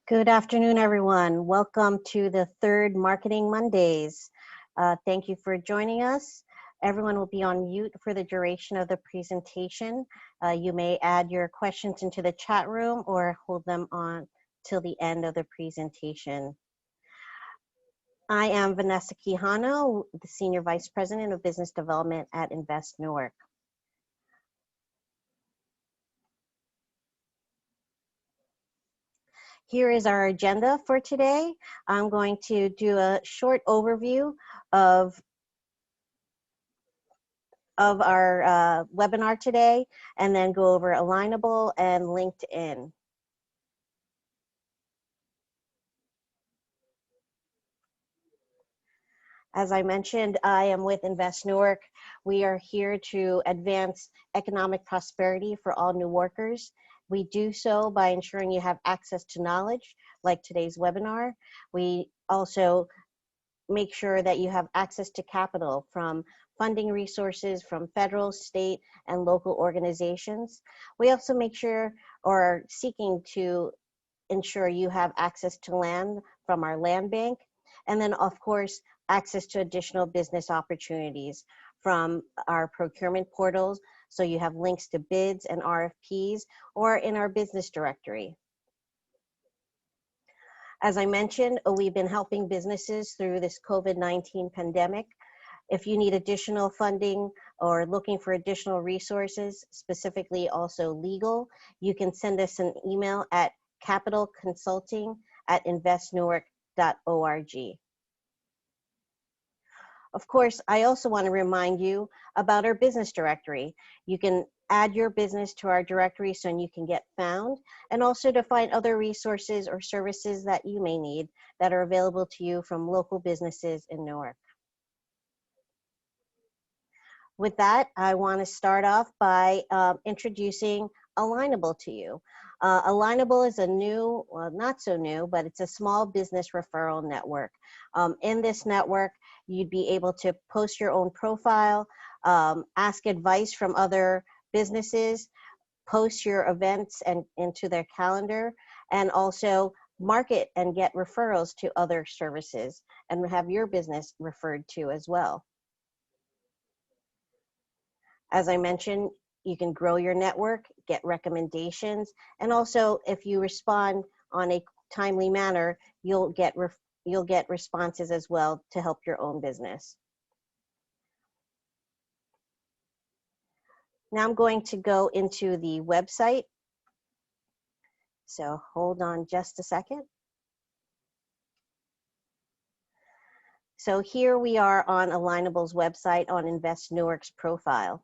Good afternoon, everyone. Welcome to the third Marketing Mondays. Thank you for joining us. Everyone will be on mute for the duration of the presentation. You may add your questions into the chat room or hold them on till the end of the presentation. I am Vanessa Quijano, the Senior Vice President of Business Development at Invest Newark. Here is our agenda for today. I'm going to do a short overview of our webinar today, and then go over Alignable and LinkedIn. As I mentioned, I am with Invest Newark. We are here to advance economic prosperity for all Newarkers. We do so by ensuring you have access to knowledge, like today's webinar. We also make sure that you have access to capital from funding resources from federal, state, and local organizations. We also make sure or are seeking to ensure you have access to land from our land bank. And then, of course, access to additional business opportunities from our procurement portals. So you have links to bids and RFPs or in our business directory. As I mentioned, we've been helping businesses through this COVID-19 pandemic. If you need additional funding or looking for additional resources, specifically also legal, you can send us an email at capitalconsulting@investnewark.org. Of course, I also want to remind you about our business directory. You can add your business to our directory so you can get found, and also to find other resources or services that you may need that are available to you from local businesses in Newark. With that, I want to start off by introducing Alignable to you. Alignable is a new, well, not so new, but it's a small business referral network. In this network, you'd be able to post your own profile, ask advice from other businesses, post your events and into their calendar, and also market and get referrals to other services and have your business referred to as well. As I mentioned, you can grow your network, get recommendations, and also if you respond on a timely manner, you'll get responses as well to help your own business. Now I'm going to go into the website. So hold on just a second. So here we are on Alignable's website on Invest Newark's profile.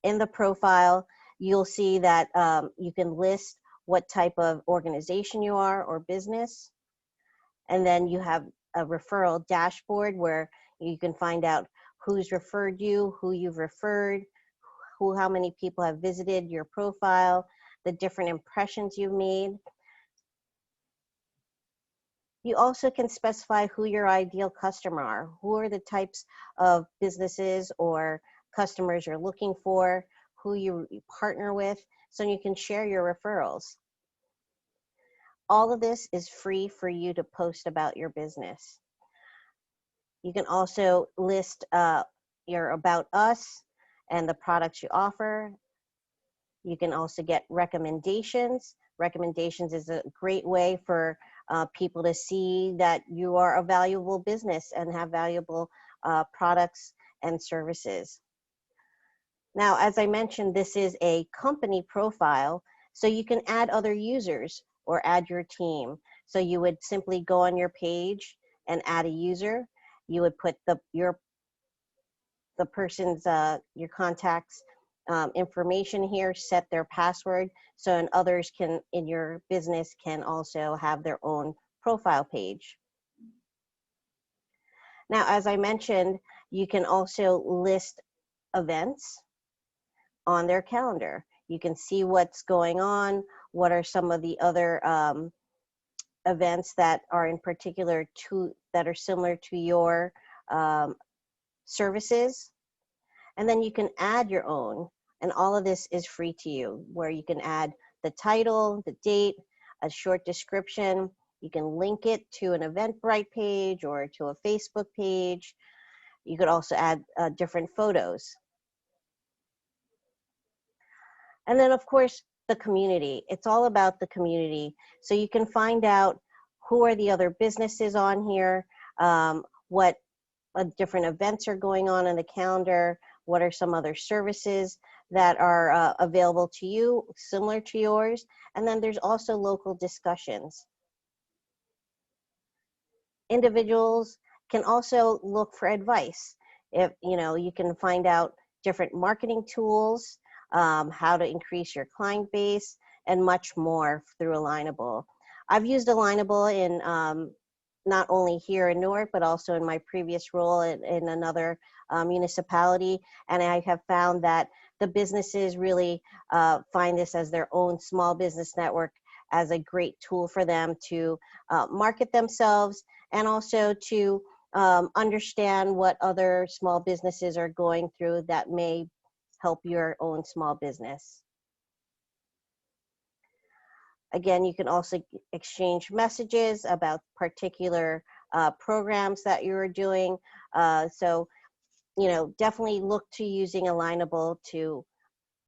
In the profile, you'll see that you can list what type of organization you are or business. And then you have a referral dashboard where you can find out who's referred you, who you've referred, how many people have visited your profile, the different impressions you've made. You also can specify who your ideal customer are. Who are the types of businesses or customers you're looking for, who you partner with, so you can share your referrals. All of this is free for you to post about your business. You can also list your About Us and the products you offer. You can also get recommendations. Recommendations is a great way for people to see that you are a valuable business and have valuable products and services. Now, as I mentioned, this is a company profile, so you can add other users or add your team. So you would simply go on your page and add a user. You would put the person's, your contact's information here, set their password, so and others can, in your business, can also have their own profile page. Now, as I mentioned, you can also list events on their calendar. You can see what's going on, what are some of the other events that are in particular that are similar to your services. And then you can add your own, and all of this is free to you, where you can add the title, the date, a short description, You can link it to an Eventbrite page or to a Facebook page. You could also add different photos. And then, of course, the community. It's all about the community. So you can find out who are the other businesses on here, what different events are going on in the calendar, what are some other services that are available to you, similar to yours. And then there's also local discussions. Individuals can also look for advice. If you can find out different marketing tools, how to increase your client base, and much more through Alignable. I've used Alignable in not only here in Newark, but also in my previous role in another municipality. And I have found that the businesses really find this as their own small business network, as a great tool for them to market themselves, and also to understand what other small businesses are going through that may help your own small business. Again, you can also exchange messages about particular programs that you're doing. So, definitely look to using Alignable to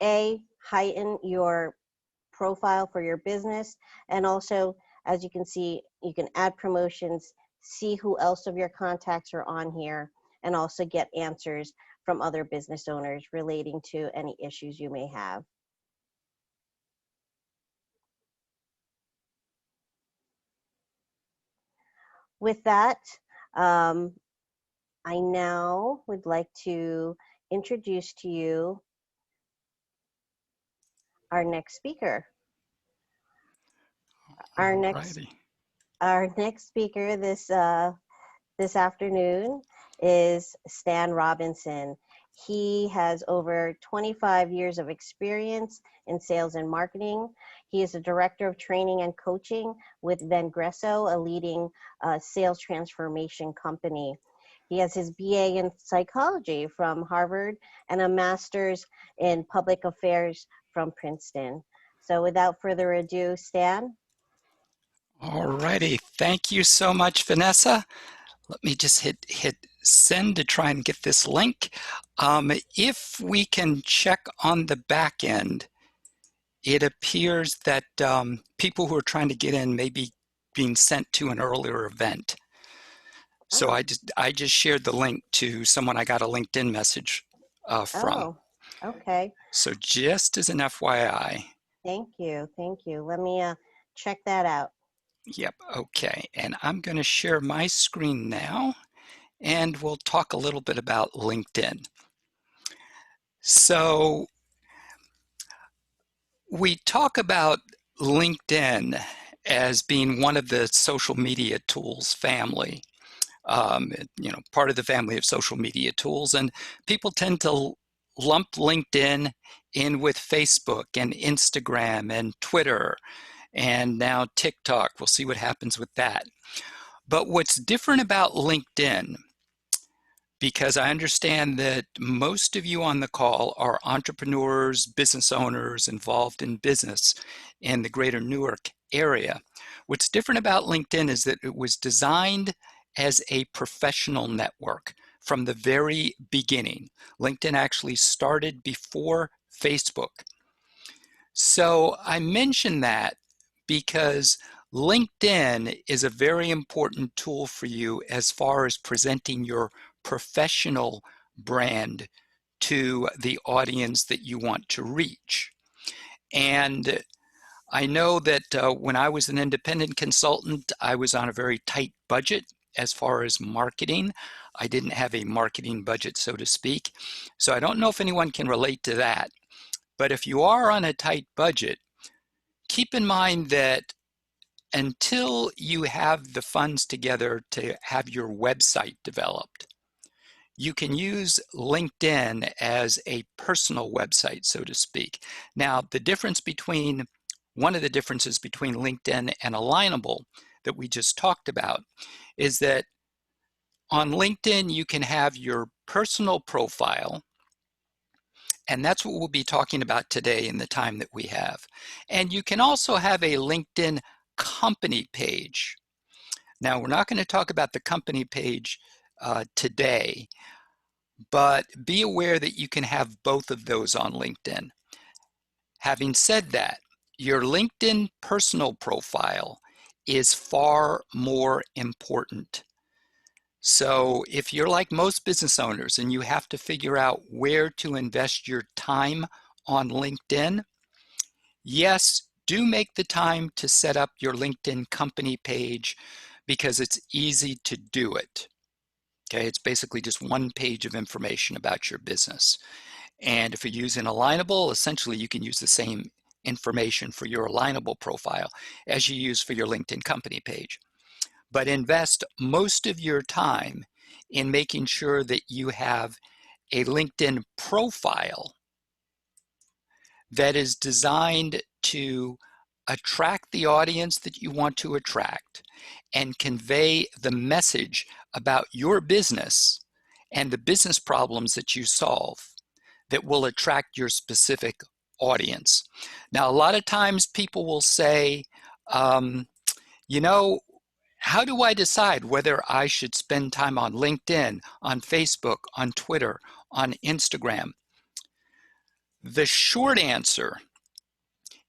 heighten your profile for your business, and also, as you can see, you can add promotions, see who else of your contacts are on here, and also get answers from other business owners relating to any issues you may have. With that, I now would like to introduce to you our next speaker. Our next speaker this afternoon is Stan Robinson. He has over 25 years of experience in sales and marketing. He is a director of training and coaching with Vengresso, a leading sales transformation company. He has his BA in psychology from Harvard and a master's in public affairs from Princeton. So without further ado, Stan. All righty. Thank you so much, Vanessa. Let me just hit send to try and get this link. If we can check on the back end, it appears that people who are trying to get in may be being sent to an earlier event. So I just shared the link to someone I got a LinkedIn message from. Oh, okay. So just as an FYI. Thank you. Let me check that out. Yep, okay. And I'm going to share my screen now, and we'll talk a little bit about LinkedIn. So we talk about LinkedIn as being one of the social media tools family, part of the family of social media tools. And people tend to lump LinkedIn in with Facebook and Instagram and Twitter and now TikTok. We'll see what happens with that. But what's different about LinkedIn, because I understand that most of you on the call are entrepreneurs, business owners involved in business in the greater Newark area. What's different about LinkedIn is that it was designed as a professional network from the very beginning. LinkedIn actually started before Facebook. So I mention that because LinkedIn is a very important tool for you as far as presenting your professional brand to the audience that you want to reach. And I know that when I was an independent consultant, I was on a very tight budget as far as marketing. I didn't have a marketing budget, so to speak. So I don't know if anyone can relate to that. But if you are on a tight budget, keep in mind that until you have the funds together to have your website developed, you can use LinkedIn as a personal website, so to speak. Now, one of the differences between LinkedIn and Alignable that we just talked about is that on LinkedIn, you can have your personal profile, and that's what we'll be talking about today in the time that we have. And you can also have a LinkedIn company page. Now, we're not going to talk about the company page today, but be aware that you can have both of those on LinkedIn. Having said that, your LinkedIn personal profile is far more important. So if you're like most business owners and you have to figure out where to invest your time on LinkedIn, yes, do make the time to set up your LinkedIn company page because it's easy to do it. Okay, it's basically just one page of information about your business. And if you're using Alignable, essentially you can use the same information for your Alignable profile as you use for your LinkedIn company page. But invest most of your time in making sure that you have a LinkedIn profile that is designed to attract the audience that you want to attract and convey the message about your business and the business problems that you solve that will attract your specific audience. Now, a lot of times people will say, you know, how do I decide whether I should spend time on LinkedIn, on Facebook, on Twitter, on Instagram? The short answer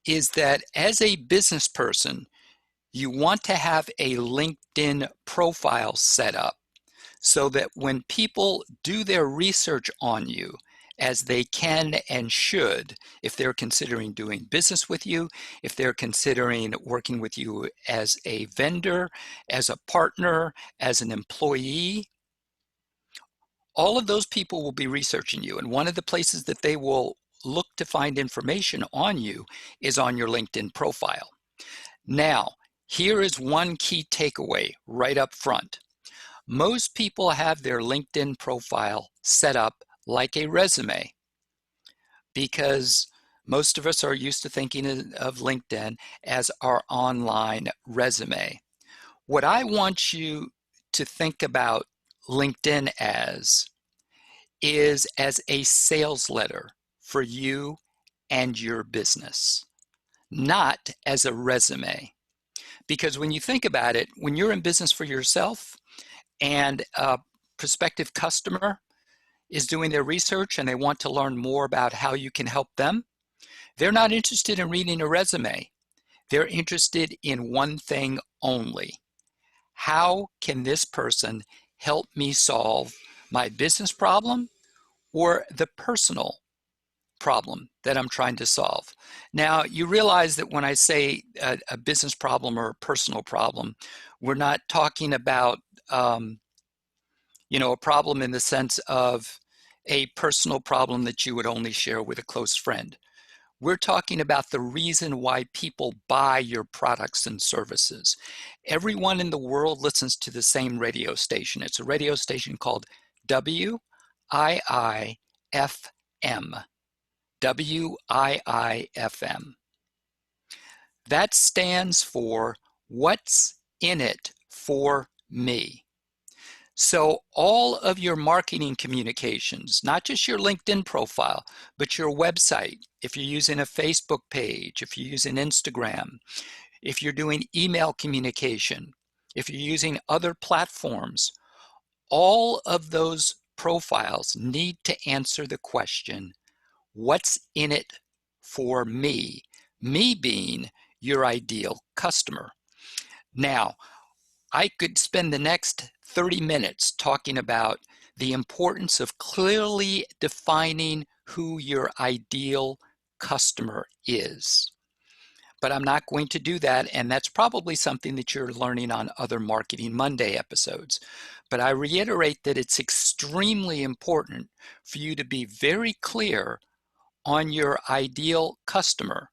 is that as a business person, you want to have a LinkedIn profile set up so that when people do their research on you, as they can and should, if they're considering doing business with you, if they're considering working with you as a vendor, as a partner, as an employee, all of those people will be researching you. And one of the places that they will look to find information on you is on your LinkedIn profile. Now, here is one key takeaway right up front. Most people have their LinkedIn profile set up like a resume because most of us are used to thinking of LinkedIn as our online resume. What I want you to think about LinkedIn as is as a sales letter for you and your business, not as a resume. Because when you think about it, when you're in business for yourself and a prospective customer is doing their research and they want to learn more about how you can help them, they're not interested in reading a resume. They're interested in one thing only. How can this person help me solve my business problem or the personal problem that I'm trying to solve? Now, you realize that when I say a business problem or a personal problem, we're not talking about a problem in the sense of a personal problem that you would only share with a close friend. We're talking about the reason why people buy your products and services. Everyone in the world listens to the same radio station. It's a radio station called WIIFM. WIIFM. That stands for What's in It for Me. So all of your marketing communications, not just your LinkedIn profile, but your website, if you're using a Facebook page, if you're using Instagram, if you're doing email communication, if you're using other platforms, all of those profiles need to answer the question, what's in it for me? Me being your ideal customer. Now, I could spend the next 30 minutes talking about the importance of clearly defining who your ideal customer is. But I'm not going to do that, and that's probably something that you're learning on other Marketing Monday episodes. But I reiterate that it's extremely important for you to be very clear on your ideal customer,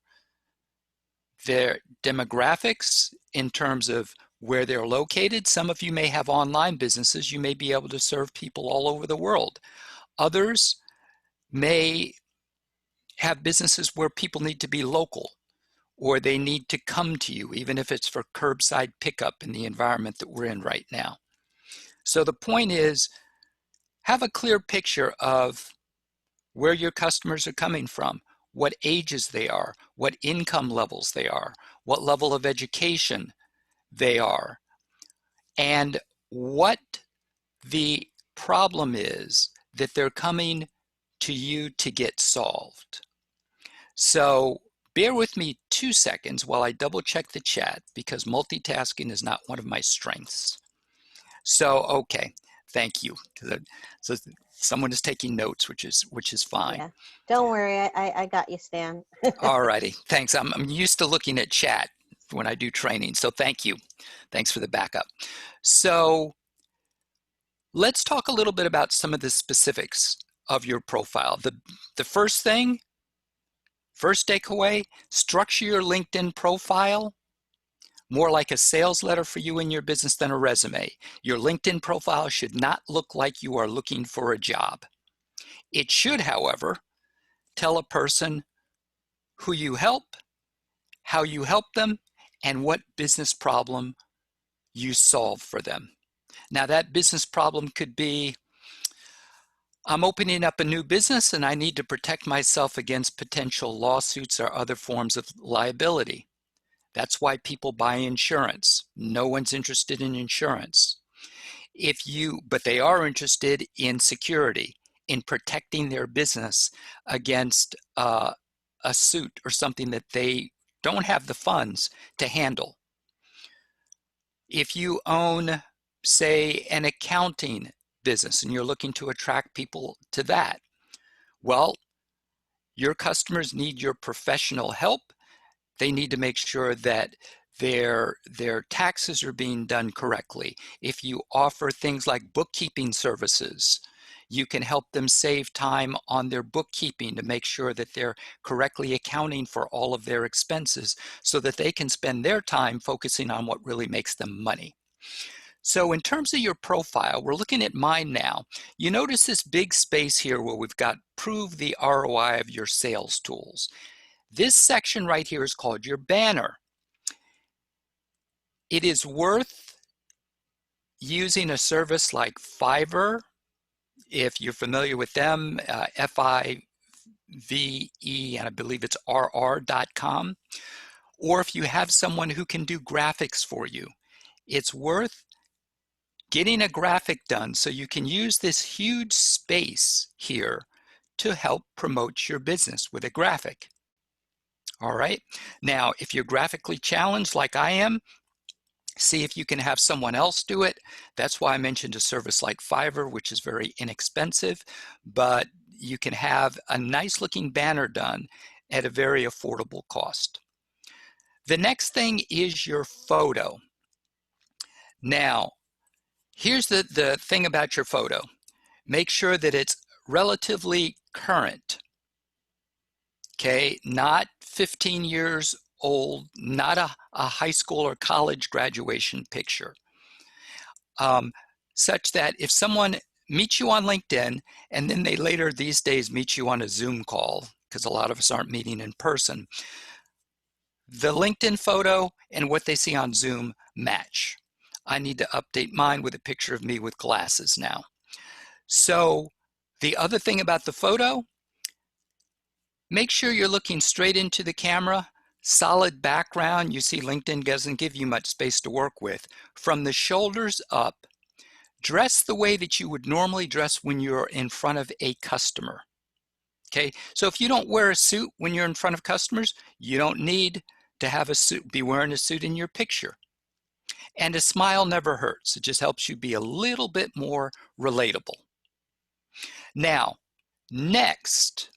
their demographics in terms of where they're located. Some of you may have online businesses. You may be able to serve people all over the world. Others may have businesses where people need to be local or they need to come to you, even if it's for curbside pickup in the environment that we're in right now. So the point is, have a clear picture of where your customers are coming from. what ages they are, what income levels they are, what level of education they are, and what the problem is that they're coming to you to get solved. So bear with me 2 seconds while I double check the chat, because multitasking is not one of my strengths. So, okay, thank you. So someone is taking notes, which is fine. Yeah, don't worry, I got you, Stan. All righty, thanks. I'm used to looking at chat when I do training, so thank you. Thanks for the backup. So let's talk a little bit about some of the specifics of your profile. The first thing, first takeaway, structure your LinkedIn profile more like a sales letter for you and your business than a resume. Your LinkedIn profile should not look like you are looking for a job. It should, however, tell a person who you help, how you help them, and what business problem you solve for them. Now, that business problem could be, I'm opening up a new business and I need to protect myself against potential lawsuits or other forms of liability. That's why people buy insurance. No one's interested in insurance. But they are interested in security, in protecting their business against a suit or something that they don't have the funds to handle. If you own, say, an accounting business and you're looking to attract people to that, well, your customers need your professional help. They need to make sure that their taxes are being done correctly. If you offer things like bookkeeping services, you can help them save time on their bookkeeping to make sure that they're correctly accounting for all of their expenses so that they can spend their time focusing on what really makes them money. So in terms of your profile, we're looking at mine now. You notice this big space here where we've got prove the ROI of your sales tools. This section right here is called your banner. It is worth using a service like Fiverr, if you're familiar with them, F-I-V-E, and I believe it's RR.com, or if you have someone who can do graphics for you. It's worth getting a graphic done so you can use this huge space here to help promote your business with a graphic. All right. Now, if you're graphically challenged like I am, see if you can have someone else do it. That's why I mentioned a service like Fiverr, which is very inexpensive, but you can have a nice looking banner done at a very affordable cost. The next thing is your photo. Now, here's the thing about your photo. Make sure that it's relatively current. Okay, not 15 years old, not a high school or college graduation picture. Such that if someone meets you on LinkedIn and then they later these days meet you on a Zoom call, because a lot of us aren't meeting in person, the LinkedIn photo and what they see on Zoom match. I need to update mine with a picture of me with glasses now. So the other thing about the photo, make sure you're looking straight into the camera, solid background. You see LinkedIn doesn't give you much space to work with. From the shoulders up, dress the way that you would normally dress when you're in front of a customer. Okay, so if you don't wear a suit when you're in front of customers, you don't need to have a suit, be wearing a suit in your picture. And a smile never hurts. It just helps you be a little bit more relatable. Now, next,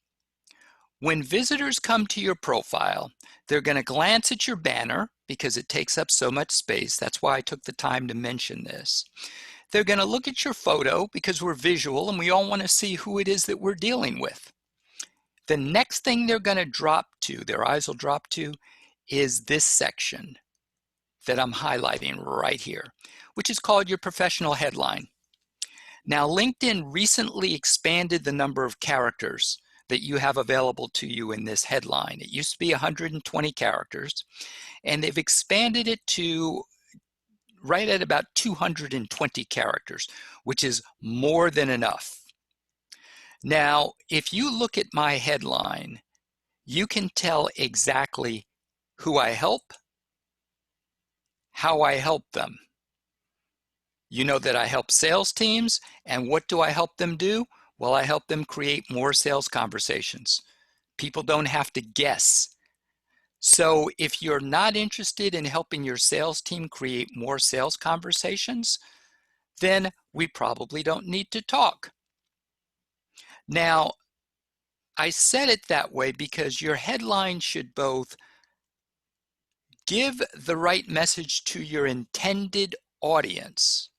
when visitors come to your profile, they're going to glance at your banner because it takes up so much space. That's why I took the time to mention this. They're going to look at your photo because we're visual and we all want to see who it is that we're dealing with. The next thing they're going to drop to, their eyes will drop to, is this section that I'm highlighting right here, which is called your professional headline. Now, LinkedIn recently expanded the number of characters that you have available to you in this headline. It used to be 120 characters, and they've expanded it to right at about 220 characters, which is more than enough. Now, if you look at my headline, you can tell exactly who I help, how I help them. You know that I help sales teams, and what do I help them do? Well, I help them create more sales conversations. People don't have to guess. So if you're not interested in helping your sales team create more sales conversations, then we probably don't need to talk. Now, I said it that way because your headline should both give the right message to your intended audience,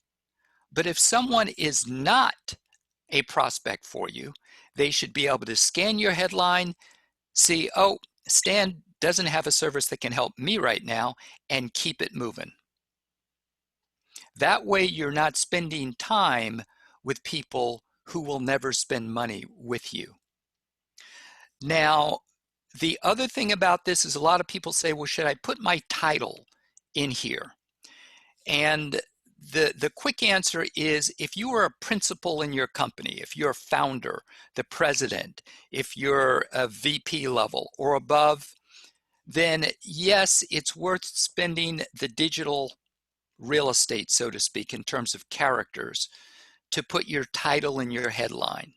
but if someone is not a prospect for you, they should be able to scan your headline, see, oh, Stan doesn't have a service that can help me right now, and keep it moving. That way you're not spending time with people who will never spend money with you. Now, the other thing about this is a lot of people say, well, should I put my title in here? And the quick answer is, if you are a principal in your company, if you're a founder, the president, if you're a VP level or above, then yes, it's worth spending the digital real estate, so to speak, in terms of characters, to put your title in your headline.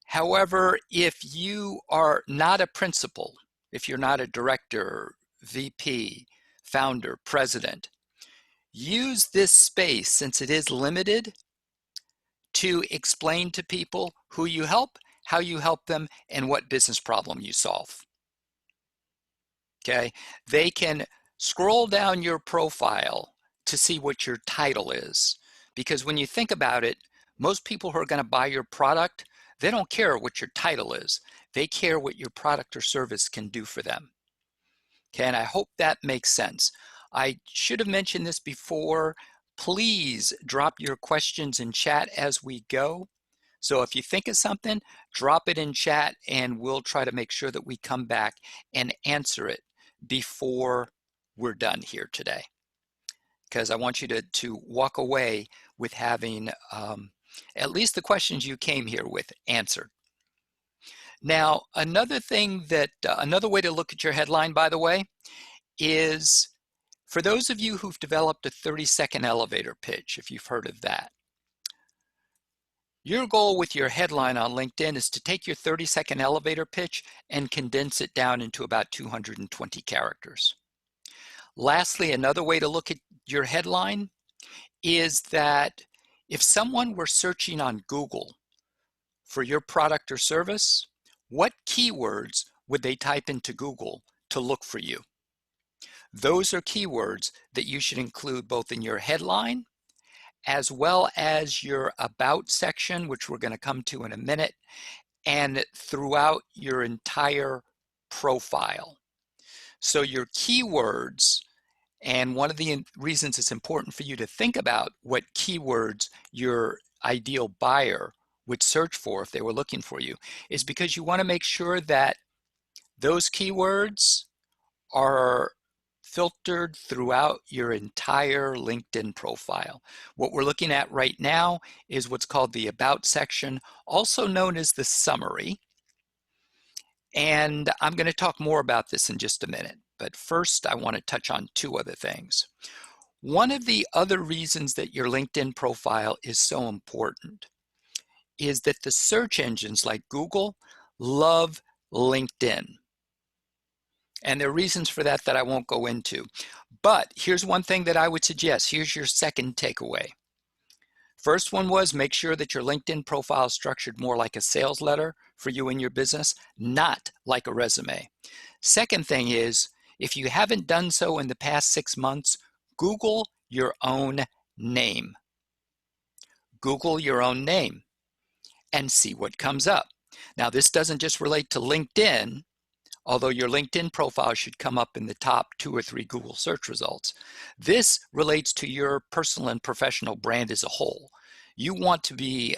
However, if you are not a principal, if you're not a director, VP, founder, president, use this space, since it is limited, to explain to people who you help, how you help them, and what business problem you solve. Okay, they can scroll down your profile to see what your title is. Because when you think about it, most people who are going to buy your product, they don't care what your title is. They care what your product or service can do for them. Okay, and I hope that makes sense. I should have mentioned this before. Please drop your questions in chat as we go. So if you think of something, drop it in chat and we'll try to make sure that we come back and answer it before we're done here today. Because I want you to walk away with having at least the questions you came here with answered. Now, another thing that, another way to look at your headline, by the way, is for those of you who've developed a 30-second elevator pitch, if you've heard of that. Your goal with your headline on LinkedIn is to take your 30-second elevator pitch and condense it down into about 220 characters. Lastly, another way to look at your headline is that if someone were searching on Google for your product or service, what keywords would they type into Google to look for you? Those are keywords that you should include both in your headline as well as your about section, which we're going to come to in a minute, and throughout your entire profile. So your keywords, and one of the reasons it's important for you to think about what keywords your ideal buyer would search for if they were looking for you, is because you want to make sure that those keywords are filtered throughout your entire LinkedIn profile. What we're looking at right now is what's called the About section, also known as the summary. And I'm going to talk more about this in just a minute. But first, I want to touch on two other things. One of the other reasons that your LinkedIn profile is so important is that the search engines like Google love LinkedIn. And there are reasons for that that I won't go into. But here's one thing that I would suggest. Here's your second takeaway. First one was make sure that your LinkedIn profile is structured more like a sales letter for you and your business, not like a resume. Second thing is, if you haven't done so in the past 6 months, Google your own name. Google your own name and see what comes up. Now, this doesn't just relate to LinkedIn, although your LinkedIn profile should come up in the top 2 or 3 Google search results. This relates to your personal and professional brand as a whole. You want to be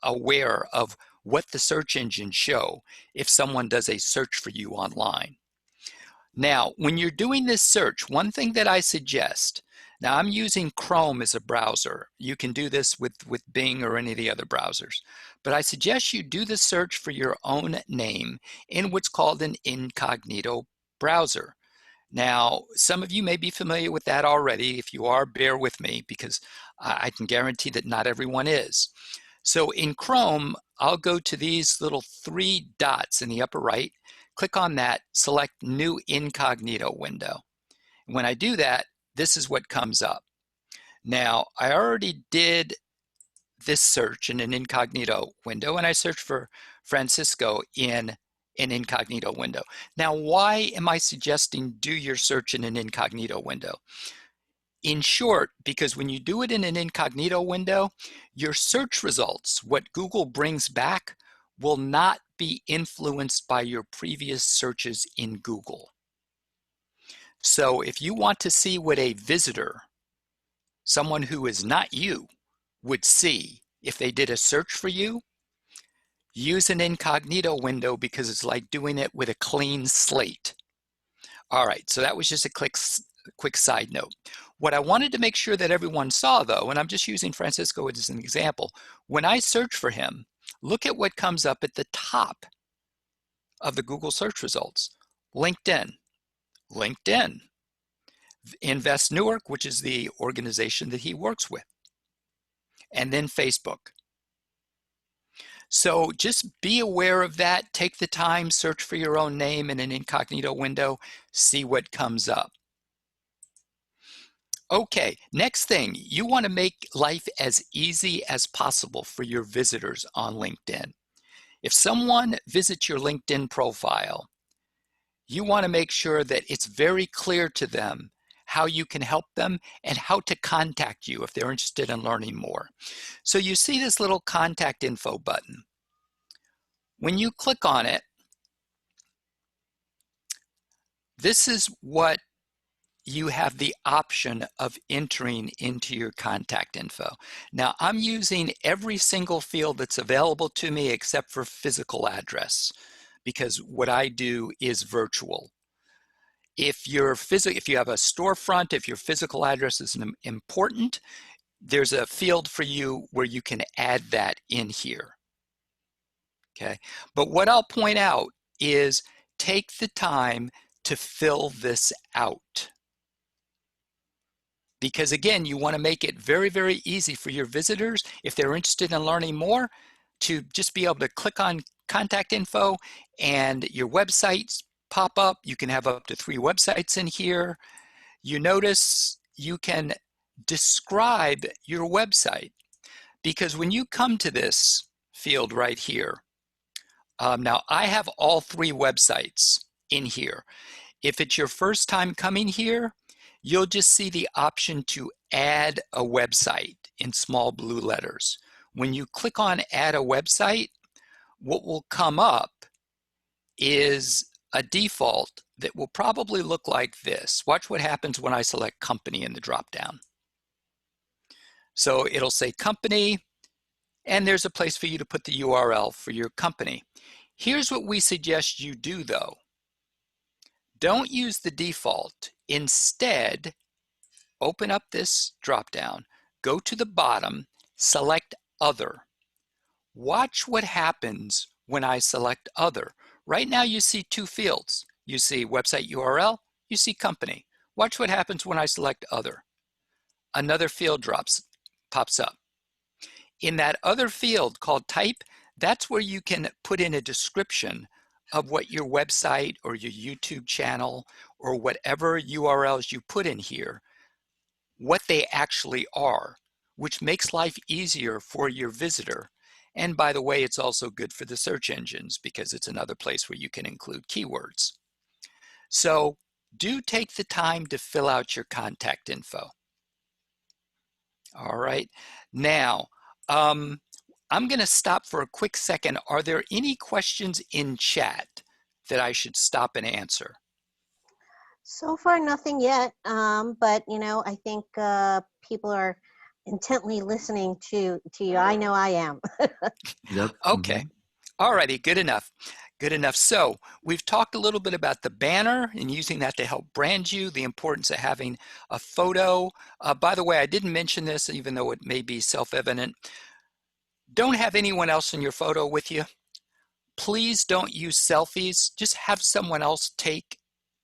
aware of what the search engines show if someone does a search for you online. Now, when you're doing this search, one thing that I suggest, now I'm using Chrome as a browser. You can do this with Bing or any of the other browsers. But I suggest you do the search for your own name in what's called an incognito browser. Now, some of you may be familiar with that already. If you are, bear with me because I can guarantee that not everyone is. So in Chrome, I'll go to these little three dots in the upper right, click on that, select New Incognito Window. When I do that, this is what comes up. Now, I already did this search in an incognito window, and I searched for Francisco in an incognito window. Now, why am I suggesting do your search in an incognito window? In short, because when you do it in an incognito window, your search results, what Google brings back, will not be influenced by your previous searches in Google. So if you want to see what a visitor, someone who is not you, would see if they did a search for you, use an incognito window because it's like doing it with a clean slate. All right, so that was just a quick side note. What I wanted to make sure that everyone saw, though, and I'm just using Francisco as an example, when I search for him, look at what comes up at the top of the Google search results. LinkedIn, LinkedIn, Invest Newark, which is the organization that he works with, and then Facebook. So just be aware of that. Take the time, search for your own name in an incognito window, see what comes up. Okay, next thing, you want to make life as easy as possible for your visitors on LinkedIn. If someone visits your LinkedIn profile, you want to make sure that it's very clear to them how you can help them and how to contact you if they're interested in learning more. So you see this little contact info button. When you click on it, this is what you have the option of entering into your contact info. Now, I'm using every single field that's available to me except for physical address because what I do is virtual. If you have a storefront, if your physical address is important, there's a field for you where you can add that in here. Okay, but what I'll point out is take the time to fill this out. Because again, you want to make it very, very easy for your visitors, if they're interested in learning more, to just be able to click on contact info and your websites pop up. You can have up to 3 websites in here. You notice you can describe your website because when you come to this field right here, now I have all 3 websites in here. If it's your first time coming here, you'll just see the option to add a website in small blue letters. When you click on add a website, what will come up is a default that will probably look like this. Watch what happens when I select company in the dropdown. So it'll say company, and there's a place for you to put the URL for your company. Here's what we suggest you do though. Don't use the default. Instead, open up this dropdown, go to the bottom, select Other. Watch what happens when I select Other. Right now you see 2 fields. You see website URL, you see company. Watch what happens when I select Other. Another field pops up. In that other field called Type, that's where you can put in a description of what your website or your YouTube channel or whatever URLs you put in here, what they actually are, which makes life easier for your visitor. And by the way, it's also good for the search engines because it's another place where you can include keywords. So do take the time to fill out your contact info. All right, now I'm going to stop for a quick second. Are there any questions in chat that I should stop and answer? So far, nothing yet. But I think people are intently listening to you. I know I am. Yep. Okay. All righty, good enough. Good enough. So we've talked a little bit about the banner and using that to help brand you, the importance of having a photo. By the way, I didn't mention this, even though it may be self-evident. Don't have anyone else in your photo with you. Please don't use selfies. Just have someone else take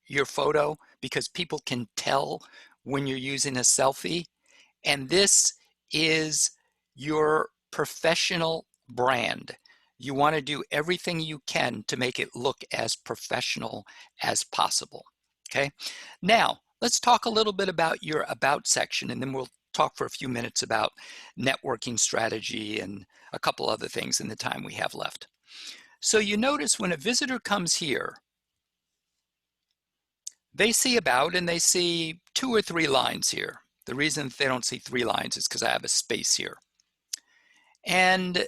your photo because people can tell when you're using a selfie. And this is your professional brand. You want to do everything you can to make it look as professional as possible. Okay. Now, let's talk a little bit about your About section, and then we'll talk for a few minutes about networking strategy and a couple other things in the time we have left. So you notice when a visitor comes here, they see About and they see 2 or 3 lines here. The reason they don't see 3 lines is because I have a space here. And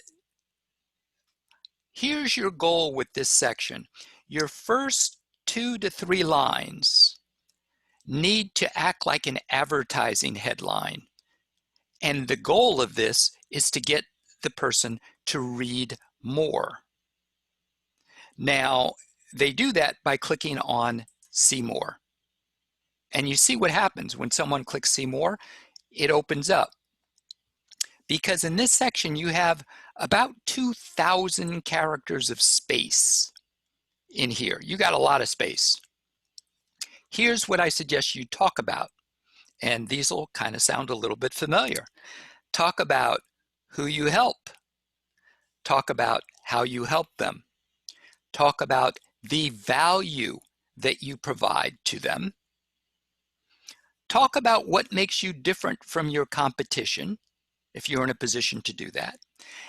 here's your goal with this section. Your first 2 to 3 lines need to act like an advertising headline. And the goal of this is to get the person to read more. Now, they do that by clicking on See More. And you see what happens when someone clicks See More, it opens up. Because in this section, you have about 2,000 characters of space in here. You got a lot of space. Here's what I suggest you talk about. And these will kind of sound a little bit familiar. Talk about who you help. Talk about how you help them. Talk about the value that you provide to them. Talk about what makes you different from your competition, if you're in a position to do that.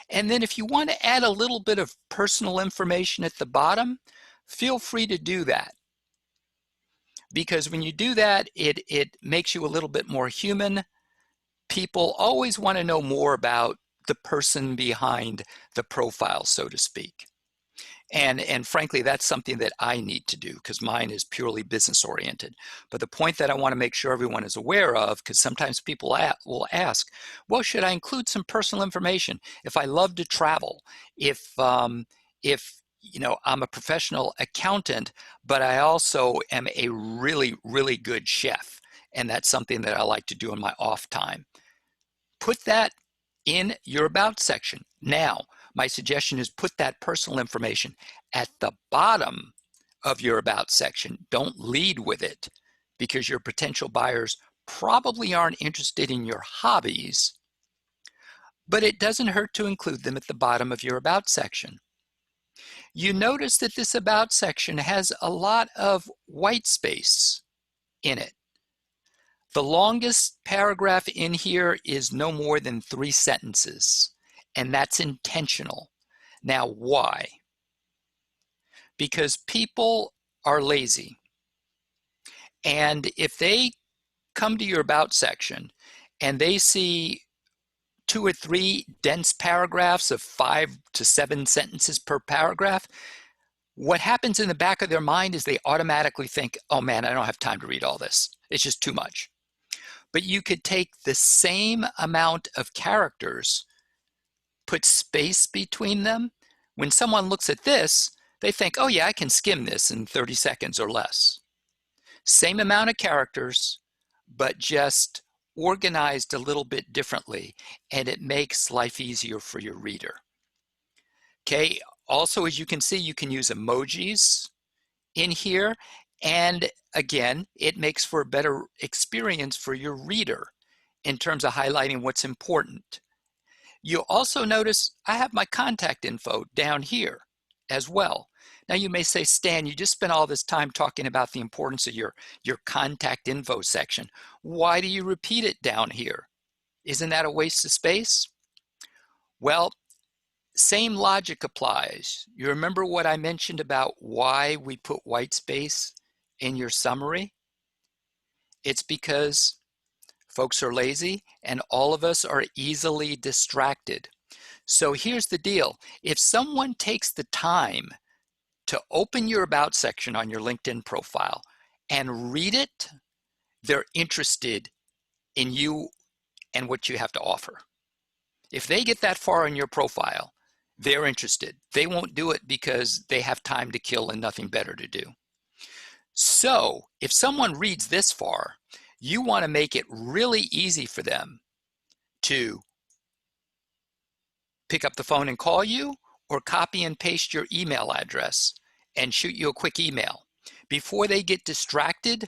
And then if you want to add a little bit of personal information at the bottom, feel free to do that. Because when you do that, it makes you a little bit more human. People always want to know more about the person behind the profile, so to speak. And frankly, that's something that I need to do because mine is purely business oriented. But the point that I want to make sure everyone is aware of, because sometimes people will ask, well, should I include some personal information? If I love to travel, if you know, I'm a professional accountant, but I also am a really, really good chef. And that's something that I like to do in my off time. Put that in your About section. Now, my suggestion is put that personal information at the bottom of your About section. Don't lead with it because your potential buyers probably aren't interested in your hobbies, but it doesn't hurt to include them at the bottom of your About section. You notice that this About section has a lot of white space in it. The longest paragraph in here is no more than 3 sentences, and that's intentional. Now, why? Because people are lazy. And if they come to your About section and they see 2 or 3 dense paragraphs of 5 to 7 sentences per paragraph, what happens in the back of their mind is they automatically think, oh man, I don't have time to read all this. It's just too much. But you could take the same amount of characters, put space between them. When someone looks at this, they think, oh yeah, I can skim this in 30 seconds or less. Same amount of characters, but just organized a little bit differently, and it makes life easier for your reader. Okay, also, as you can see, you can use emojis in here, and again, it makes for a better experience for your reader in terms of highlighting what's important. You'll also notice I have my contact info down here as well. Now you may say, Stan, you just spent all this time talking about the importance of your contact info section. Why do you repeat it down here? Isn't that a waste of space? Well, same logic applies. You remember what I mentioned about why we put white space in your summary? It's because folks are lazy and all of us are easily distracted. So here's the deal. If someone takes the time to open your About section on your LinkedIn profile and read it, they're interested in you and what you have to offer. If they get that far in your profile, they're interested. They won't do it because they have time to kill and nothing better to do. So if someone reads this far, you want to make it really easy for them to pick up the phone and call you, or copy and paste your email address and shoot you a quick email. Before they get distracted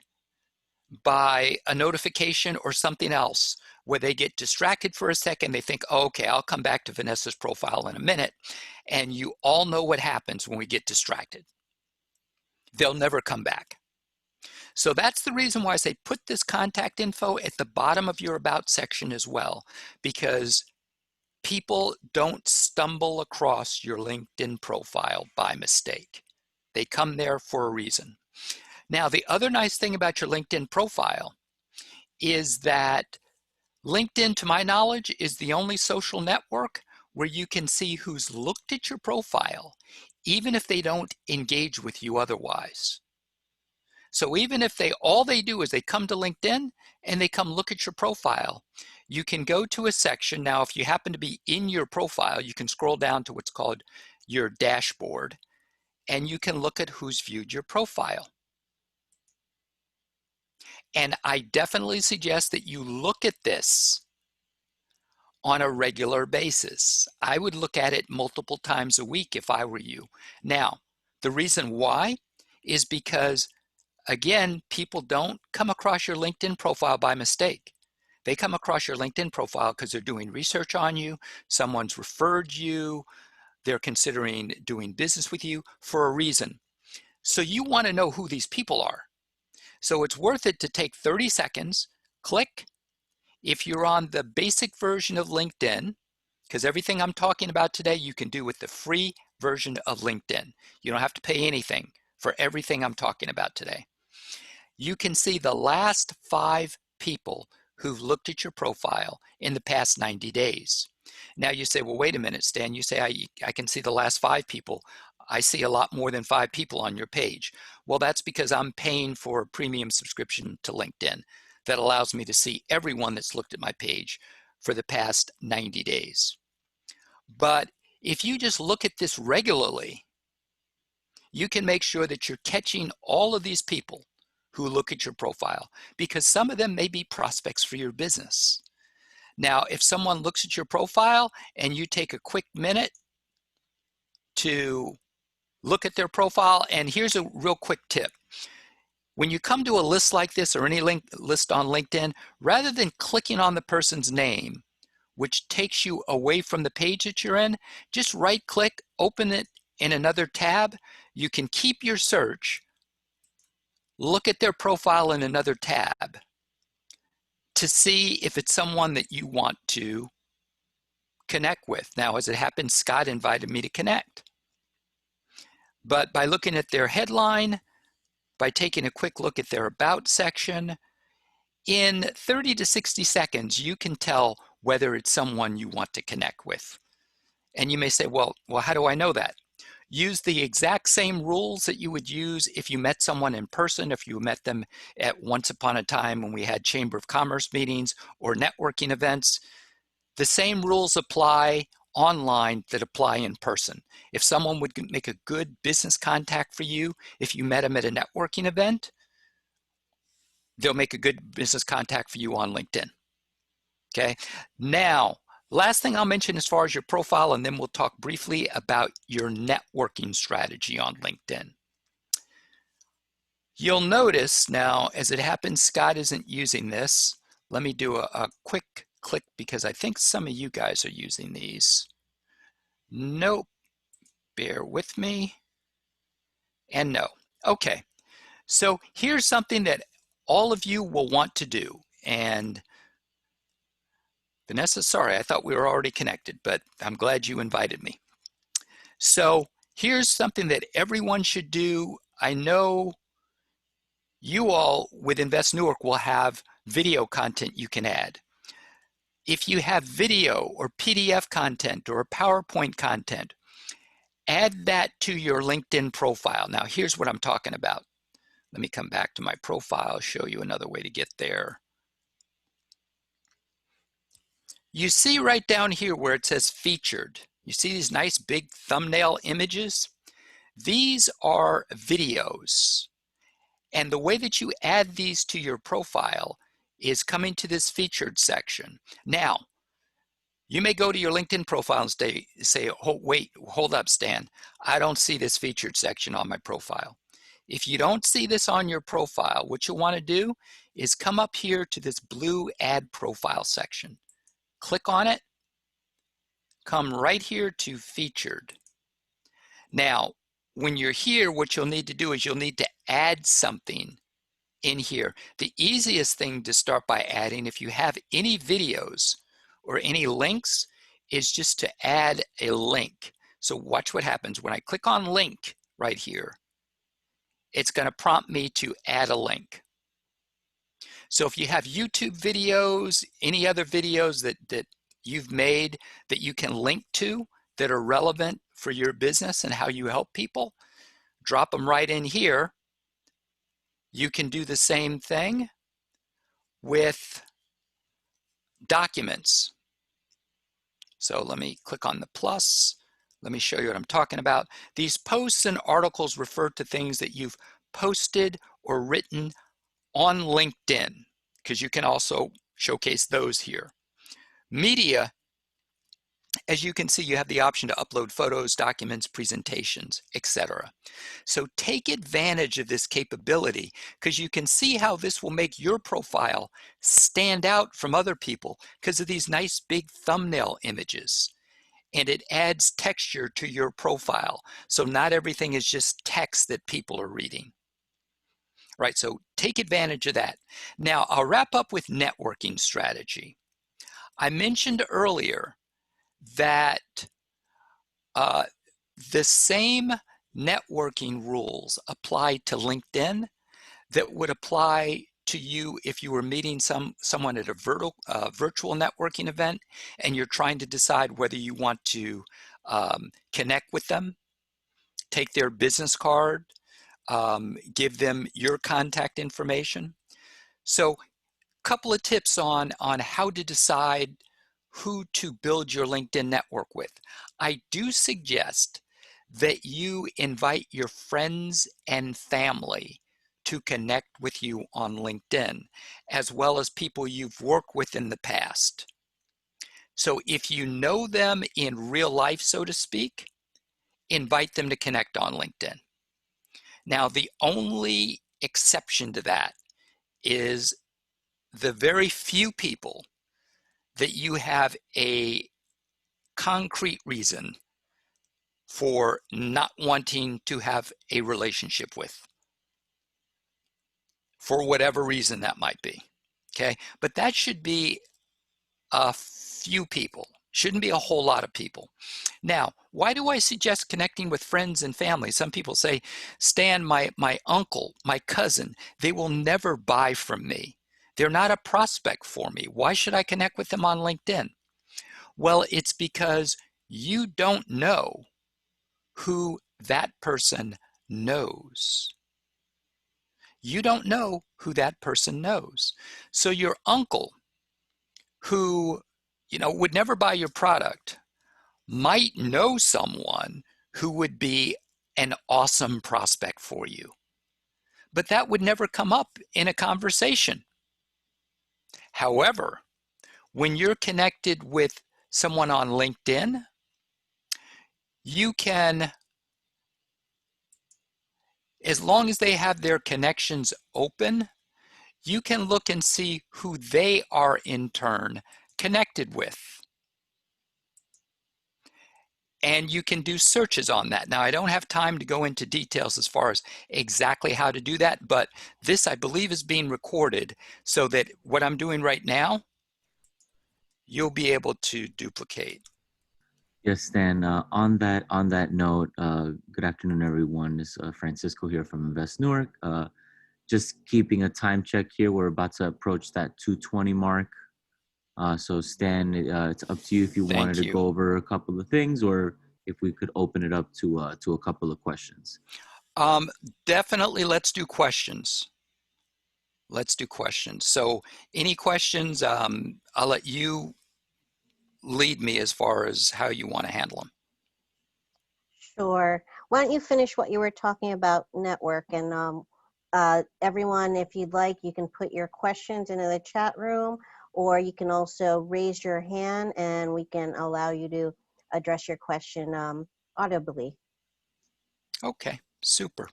by a notification or something else, where they get distracted for a second, they think, oh, okay, I'll come back to Vanessa's profile in a minute. And you all know what happens when we get distracted. They'll never come back. So that's the reason why I say put this contact info at the bottom of your About section as well, because people don't stumble across your LinkedIn profile by mistake. They come there for a reason. Now, the other nice thing about your LinkedIn profile is that LinkedIn, to my knowledge, is the only social network where you can see who's looked at your profile, even if they don't engage with you otherwise. So even if all they do is they come to LinkedIn and they come look at your profile, you can go to a section. Now, if you happen to be in your profile, you can scroll down to what's called your dashboard, and you can look at who's viewed your profile. And I definitely suggest that you look at this on a regular basis. I would look at it multiple times a week if I were you. Now, the reason why is because, again, people don't come across your LinkedIn profile by mistake. They come across your LinkedIn profile because they're doing research on you, someone's referred you, they're considering doing business with you for a reason. So you want to know who these people are. So it's worth it to take 30 seconds, click. If you're on the basic version of LinkedIn, because everything I'm talking about today, you can do with the free version of LinkedIn. You don't have to pay anything for everything I'm talking about today. You can see the last 5 people who've looked at your profile in the past 90 days. Now you say, well, wait a minute, Stan, you say I can see the last 5 people. I see a lot more than 5 people on your page. Well, that's because I'm paying for a premium subscription to LinkedIn that allows me to see everyone that's looked at my page for the past 90 days. But if you just look at this regularly, you can make sure that you're catching all of these people who look at your profile, because some of them may be prospects for your business. Now, if someone looks at your profile and you take a quick minute to look at their profile, and here's a real quick tip. When you come to a list like this or any list on LinkedIn, rather than clicking on the person's name, which takes you away from the page that you're in, just right-click, open it in another tab. You can keep your search, look at their profile in another tab to see if it's someone that you want to connect with. Now, as it happens, Scott invited me to connect. But by looking at their headline, by taking a quick look at their About section, in 30 to 60 seconds, you can tell whether it's someone you want to connect with. And you may say, well, how do I know that? Use the exact same rules that you would use if you met someone in person, if you met them at once upon a time when we had Chamber of Commerce meetings or networking events. The same rules apply online that apply in person. If someone would make a good business contact for you, if you met them at a networking event, they'll make a good business contact for you on LinkedIn. Okay. Now, last thing I'll mention as far as your profile, and then we'll talk briefly about your networking strategy on LinkedIn. You'll notice now, as it happens, Scott isn't using this. Let me do a quick click because I think some of you guys are using these. Nope. Bear with me. And no. Okay. So here's something that all of you will want to do. And Vanessa, sorry, I thought we were already connected, but I'm glad you invited me. So here's something that everyone should do. I know you all with Invest Newark will have video content you can add. If you have video or PDF content or PowerPoint content, add that to your LinkedIn profile. Now, here's what I'm talking about. Let me come back to my profile, show you another way to get there. You see right down here where it says featured. You see these nice big thumbnail images? These are videos. And the way that you add these to your profile is coming to this featured section. Now, you may go to your LinkedIn profile and say, oh, wait, hold up, Stan. I don't see this featured section on my profile. If you don't see this on your profile, what you'll want to do is come up here to this blue Add Profile section. Click on it. Come right here to Featured. Now, when you're here, what you'll need to do is you'll need to add something in here. The easiest thing to start by adding, if you have any videos or any links, is just to add a link. So watch what happens. When I click on link right here, it's going to prompt me to add a link. So if you have YouTube videos, any other videos that you've made that you can link to that are relevant for your business and how you help people, drop them right in here. You can do the same thing with documents. So let me click on the plus. Let me show you what I'm talking about. These posts and articles refer to things that you've posted or written on LinkedIn, because you can also showcase those here. Media, as you can see, you have the option to upload photos, documents, presentations, etc. So take advantage of this capability, because you can see how this will make your profile stand out from other people because of these nice big thumbnail images. And it adds texture to your profile. So not everything is just text that people are reading. Right, so take advantage of that. Now, I'll wrap up with networking strategy. I mentioned earlier that the same networking rules apply to LinkedIn that would apply to you if you were meeting someone at a virtual networking event and you're trying to decide whether you want to connect with them, take their business card, give them your contact information. So a couple of tips on how to decide who to build your LinkedIn network with. I do suggest that you invite your friends and family to connect with you on LinkedIn, as well as people you've worked with in the past. So if you know them in real life, so to speak, invite them to connect on LinkedIn. Now, the only exception to that is the very few people that you have a concrete reason for not wanting to have a relationship with, for whatever reason that might be. Okay, but that should be a few people, shouldn't be a whole lot of people. Now, why do I suggest connecting with friends and family? Some people say, Stan, my uncle, my cousin, they will never buy from me. They're not a prospect for me. Why should I connect with them on LinkedIn? Well, it's because you don't know who that person knows. You don't know who that person knows. So your uncle, who would never buy your product, might know someone who would be an awesome prospect for you. But that would never come up in a conversation. However, when you're connected with someone on LinkedIn, you can, as long as they have their connections open, you can look and see who they are in turn connected with. And you can do searches on that. Now, I don't have time to go into details as far as exactly how to do that, but this, I believe, is being recorded so that what I'm doing right now, you'll be able to duplicate. Yes, Stan. On that note, good afternoon, everyone. This is Francisco here from Invest Newark. Just keeping a time check here. We're about to approach that 2:20 mark. So Stan, it's up to you if you wanted to go over a couple of things, or if we could open it up to a couple of questions. Definitely, let's do questions. Let's do questions. So, any questions? I'll let you lead me as far as how you want to handle them. Sure. Why don't you finish what you were talking about network, and everyone, if you'd like, you can put your questions into the chat room, or you can also raise your hand and we can allow you to address your question audibly. Okay, super.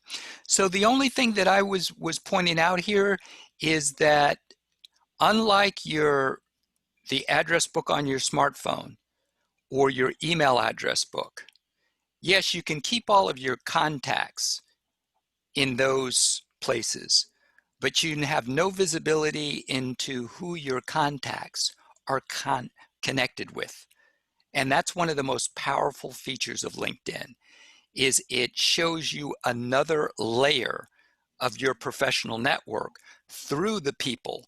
So the only thing that I was pointing out here is that unlike the address book on your smartphone or your email address book, yes, you can keep all of your contacts in those places, but you have no visibility into who your contacts are connected with. And that's one of the most powerful features of LinkedIn, is it shows you another layer of your professional network through the people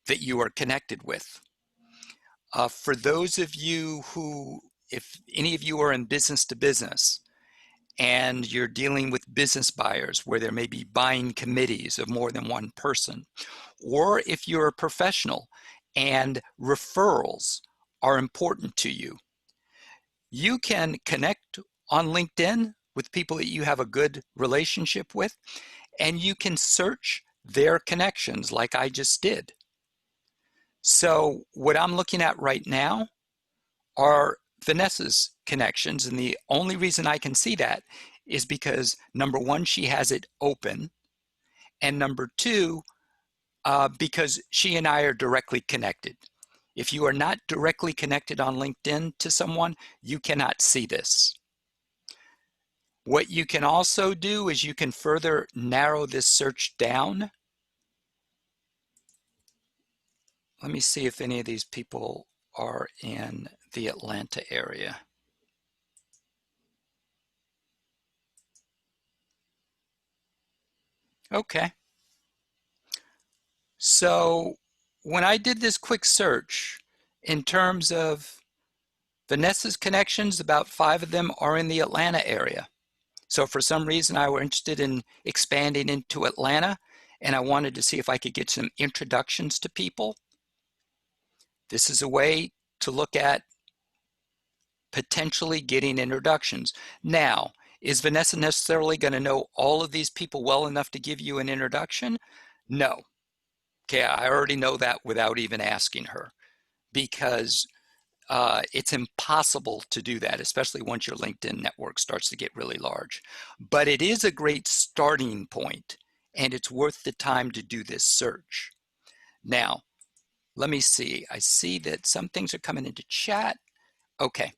that you are connected with. For those of you who, if any of you are in business to business and you're dealing with business buyers where there may be buying committees of more than one person, or if you're a professional and referrals are important to you, you can connect on LinkedIn with people that you have a good relationship with, and you can search their connections like I just did. So what I'm looking at right now are Vanessa's connections, and the only reason I can see that is because, number one, she has it open, and number two, because she and I are directly connected. If you are not directly connected on LinkedIn to someone, you cannot see this. What you can also do is you can further narrow this search down. Let me see if any of these people are in the Atlanta area. Okay. So when I did this quick search, in terms of Vanessa's connections, about 5 of them are in the Atlanta area. So for some reason, I were interested in expanding into Atlanta, and I wanted to see if I could get some introductions to people. This is a way to look at potentially getting introductions. Now, is Vanessa necessarily going to know all of these people well enough to give you an introduction? No. Okay, I already know that without even asking her, because it's impossible to do that, especially once your LinkedIn network starts to get really large. But it is a great starting point, and it's worth the time to do this search. Now, let me see. I see that some things are coming into chat. Okay.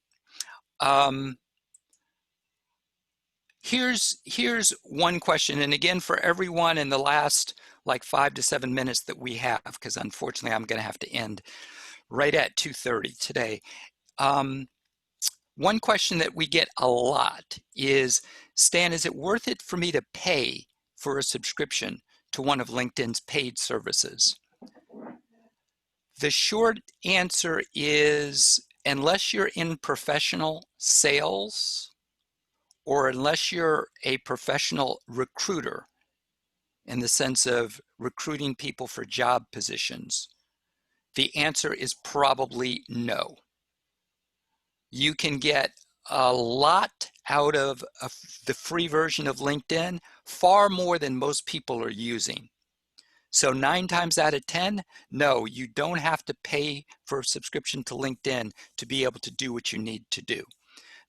Here's one question, and again, for everyone, in the last like 5 to 7 minutes that we have, because unfortunately I'm going to have to end right at 2:30 today. One question that we get a lot is, Stan, is it worth it for me to pay for a subscription to one of LinkedIn's paid services? The short answer is, unless you're in professional sales, or unless you're a professional recruiter in the sense of recruiting people for job positions, the answer is probably no. You can get a lot out of the free version of LinkedIn, far more than most people are using. So 9 times out of 10, no, you don't have to pay for a subscription to LinkedIn to be able to do what you need to do.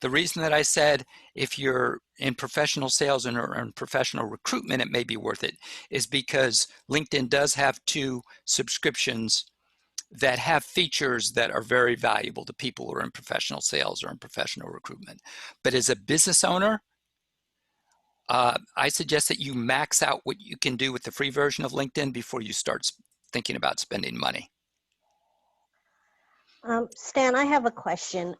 The reason that I said if you're in professional sales or in professional recruitment, it may be worth it, is because LinkedIn does have 2 subscriptions that have features that are very valuable to people who are in professional sales or in professional recruitment. But as a business owner, I suggest that you max out what you can do with the free version of LinkedIn before you start thinking about spending money. Stan, I have a question.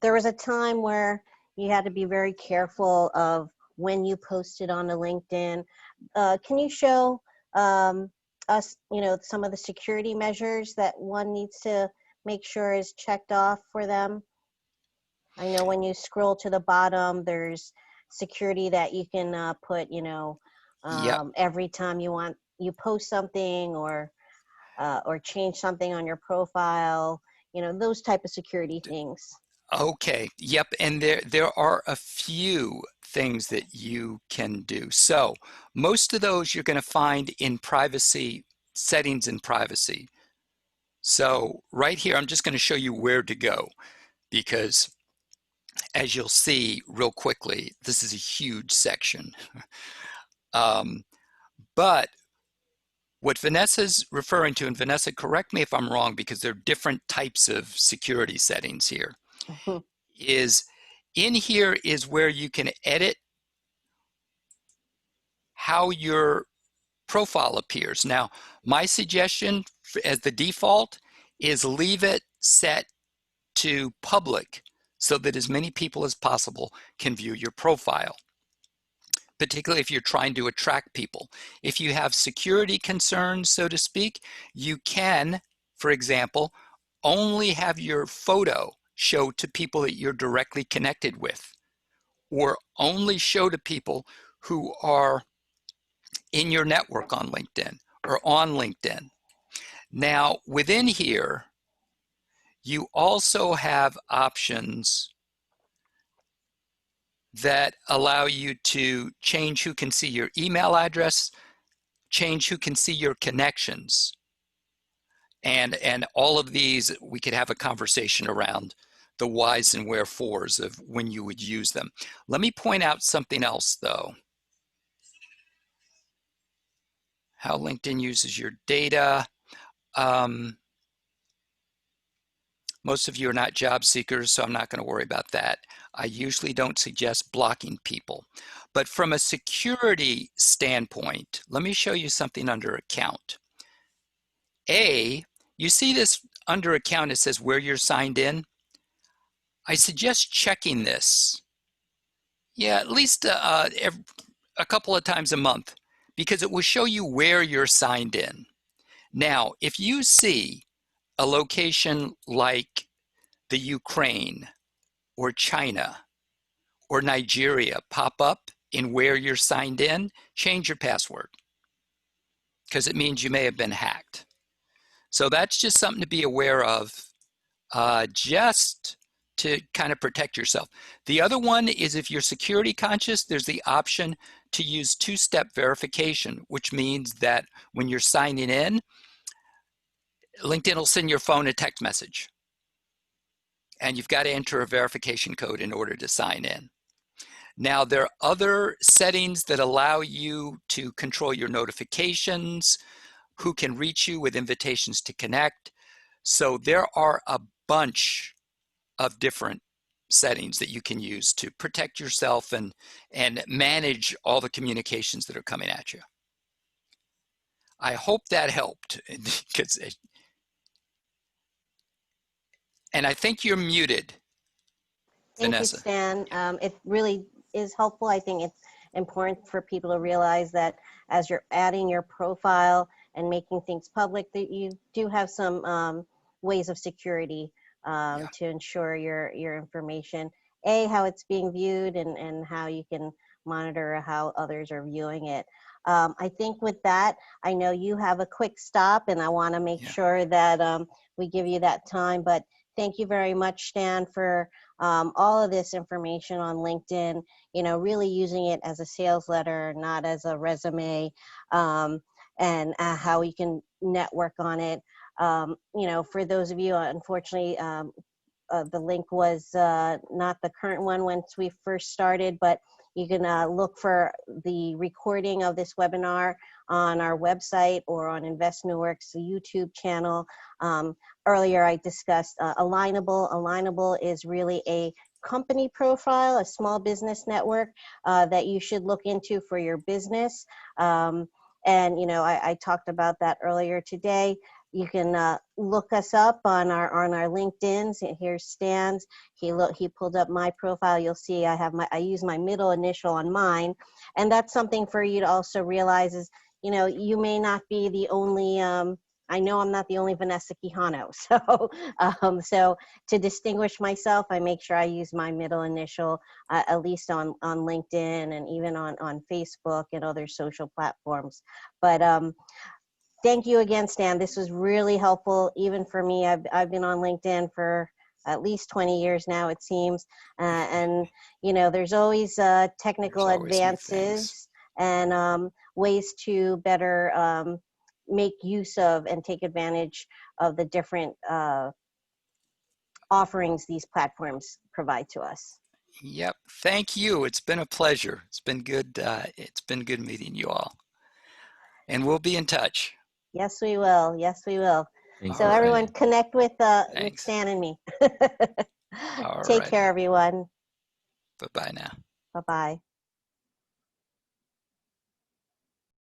There was a time where you had to be very careful of when you posted on the LinkedIn. Can you show us, some of the security measures that one needs to make sure is checked off for them? I know when you scroll to the bottom, there's security that you can put, Yep. every time you post something or change something on your profile, those type of security things. Okay. Yep. And there are a few things that you can do. So most of those you're going to find in privacy settings in privacy. So right here, I'm just going to show you where to go, because as you'll see real quickly, this is a huge section. But what Vanessa's referring to, and Vanessa, correct me if I'm wrong, because there are different types of security settings here, is in here is where you can edit how your profile appears. Now, my suggestion as the default is leave it set to public so that as many people as possible can view your profile, particularly if you're trying to attract people. If you have security concerns, so to speak, you can, for example, only have your photo show to people that you're directly connected with, or only show to people who are in your network on LinkedIn or on LinkedIn. Now, within here, you also have options that allow you to change who can see your email address, change who can see your connections. And all of these, we could have a conversation around the whys and wherefores of when you would use them. Let me point out something else, though. How LinkedIn uses your data. Most of you are not job seekers, so I'm not going to worry about that. I usually don't suggest blocking people. But from a security standpoint, let me show you something under account. You see this under account, it says where you're signed in. I suggest checking this, at least a couple of times a month, because it will show you where you're signed in. Now, if you see a location like the Ukraine or China or Nigeria pop up in where you're signed in, change your password, because it means you may have been hacked. So that's just something to be aware of, just to kind of protect yourself. The other one is, if you're security conscious, there's the option to use two-step verification, which means that when you're signing in, LinkedIn will send your phone a text message, and you've got to enter a verification code in order to sign in. Now, there are other settings that allow you to control your notifications, who can reach you with invitations to connect. So there are a bunch of different settings that you can use to protect yourself and manage all the communications that are coming at you. I hope that helped, and I think you're muted, Vanessa. Thank you, Stan. It really is helpful. I think it's important for people to realize that as you're adding your profile and making things public, that you do have some ways of security to ensure your information, how it's being viewed, and how you can monitor how others are viewing it. I think with that, I know you have a quick stop, and I want to make sure that we give you that time. But thank you very much, Stan, for all of this information on LinkedIn, really using it as a sales letter, not as a resume, and how you can network on it. For those of you, unfortunately, the link was not the current one once we first started, but you can look for the recording of this webinar on our website or on Invest Newark's YouTube channel. Earlier I discussed Alignable. Alignable is really a company profile, a small business network that you should look into for your business. And I talked about that earlier today. You can look us up on our LinkedIn's. Here's Stan's. He pulled up my profile. You'll see I use my middle initial on mine, and that's something for you to also realize is, you may not be the only. I know I'm not the only Vanessa Quijano. So to distinguish myself, I make sure I use my middle initial, at least on LinkedIn and even on Facebook and other social platforms. But thank you again, Stan. This was really helpful, even for me. I've been on LinkedIn for at least 20 years now, it seems. And, you know, there's always technical There's always new things. advances and ways to better make use of and take advantage of the different offerings these platforms provide to us. Yep. Thank you. It's been a pleasure. It's been good. It's been good meeting you all. And we'll be in touch. Yes, we will. Yes, we will. Thank So you, everyone Stan. connect with Thanks. Stan and me. All Take righty. care, everyone. Bye-bye now. Bye-bye.